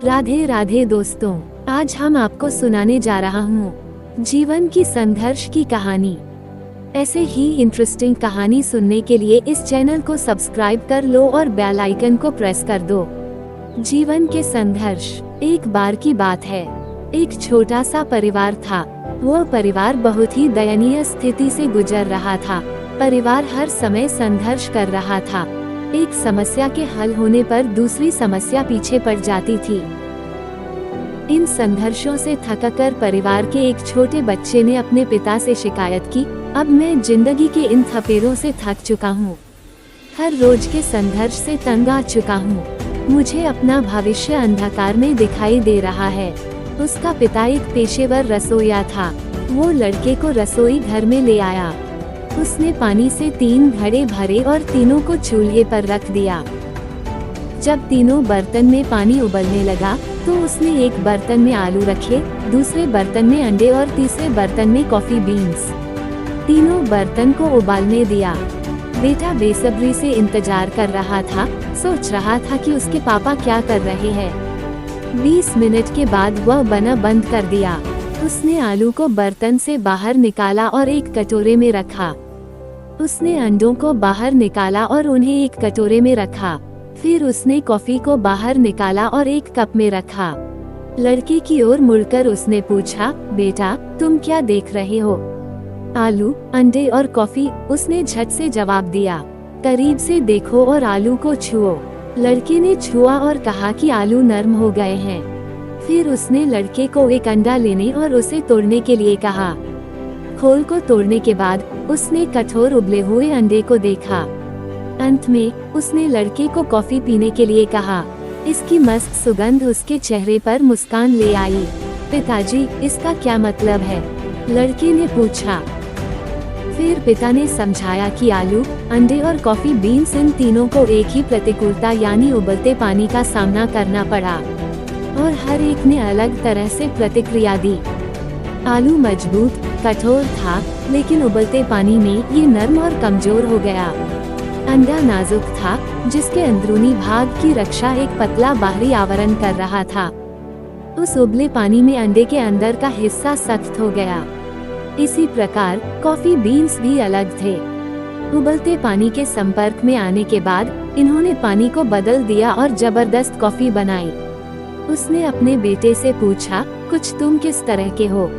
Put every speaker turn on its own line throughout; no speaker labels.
राधे राधे दोस्तों, आज हम आपको सुनाने जा रहा हूँ जीवन की संघर्ष की कहानी। ऐसे ही इंटरेस्टिंग कहानी सुनने के लिए इस चैनल को सब्सक्राइब कर लो और बेल आइकन को प्रेस कर दो। जीवन के संघर्ष। एक बार की बात है, एक छोटा सा परिवार था। वह परिवार बहुत ही दयनीय स्थिति से गुजर रहा था। परिवार हर समय संघर्ष कर रहा था। एक समस्या के हल होने पर दूसरी समस्या पीछे पड़ जाती थी। इन संघर्षों से थककर परिवार के एक छोटे बच्चे ने अपने पिता से शिकायत की, अब मैं जिंदगी के इन थपेड़ों से थक चुका हूँ। हर रोज के संघर्ष से तंग आ चुका हूँ। मुझे अपना भविष्य अंधकार में दिखाई दे रहा है। उसका पिता एक पेशेवर रसोइया था। वो लड़के को रसोई घर में ले आया। उसने पानी से 3 घड़े भरे और तीनों को चूल्हे पर रख दिया। जब तीनों बर्तन में पानी उबलने लगा तो उसने एक बर्तन में आलू रखे, दूसरे बर्तन में अंडे और तीसरे बर्तन में कॉफी बीन्स। तीनों बर्तन को उबालने दिया। बेटा बेसब्री से इंतजार कर रहा था, सोच रहा था कि उसके पापा क्या कर रहे हैं। 20 मिनट के बाद वह बना बंद कर दिया। उसने आलू को बर्तन से बाहर निकाला और एक कटोरे में रखा। उसने अंडों को बाहर निकाला और उन्हें एक कटोरे में रखा। फिर उसने कॉफी को बाहर निकाला और एक कप में रखा। लड़के की ओर मुड़कर उसने पूछा, बेटा तुम क्या देख रहे हो? आलू, अंडे और कॉफी, उसने झट से जवाब दिया। करीब से देखो और आलू को छुओ। लड़के ने छुआ और कहा कि आलू नरम हो गए हैं। फिर उसने लड़के को एक अंडा लेने और उसे तोड़ने के लिए कहा। खोल को तोड़ने के बाद उसने कठोर उबले हुए अंडे को देखा। अंत में उसने लड़के को कॉफी पीने के लिए कहा। इसकी मस्त सुगंध उसके चेहरे पर मुस्कान ले आई। पिताजी, इसका क्या मतलब है? लड़के ने पूछा। फिर पिता ने समझाया कि आलू, अंडे और कॉफी बीन्स, इन तीनों को एक ही प्रतिकूलता यानी उबलते पानी का सामना करना पड़ा और हर एक ने अलग तरह से प्रतिक्रिया दी। आलू मजबूत, कठोर था, लेकिन उबलते पानी में ये नरम और कमजोर हो गया। अंडा नाजुक था, जिसके अंदरूनी भाग की रक्षा एक पतला बाहरी आवरण कर रहा था। उस उबले पानी में अंडे के अंदर का हिस्सा सख्त हो गया। इसी प्रकार कॉफी बीन्स भी अलग थे। उबलते पानी के संपर्क में आने के बाद इन्होंने पानी को बदल दिया और जबरदस्त कॉफी बनाई। उसने अपने बेटे से पूछा, कुछ तुम किस तरह के हो?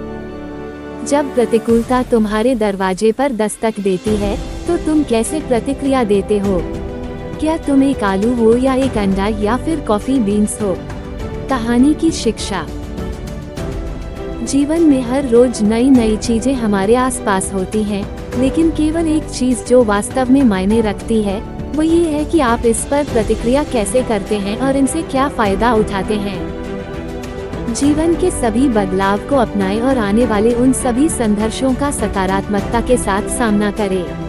जब प्रतिकूलता तुम्हारे दरवाजे पर दस्तक देती है तो तुम कैसे प्रतिक्रिया देते हो? क्या तुम एक आलू हो या एक अंडा या फिर कॉफी बीन्स हो? कहानी की शिक्षा। जीवन में हर रोज नई नई चीजें हमारे आसपास होती हैं, लेकिन केवल एक चीज जो वास्तव में मायने रखती है वो ये है कि आप इस पर प्रतिक्रिया कैसे करते हैं और इनसे क्या फायदा उठाते हैं। जीवन के सभी बदलाव को अपनाएं और आने वाले उन सभी संघर्षों का सकारात्मकता के साथ सामना करें।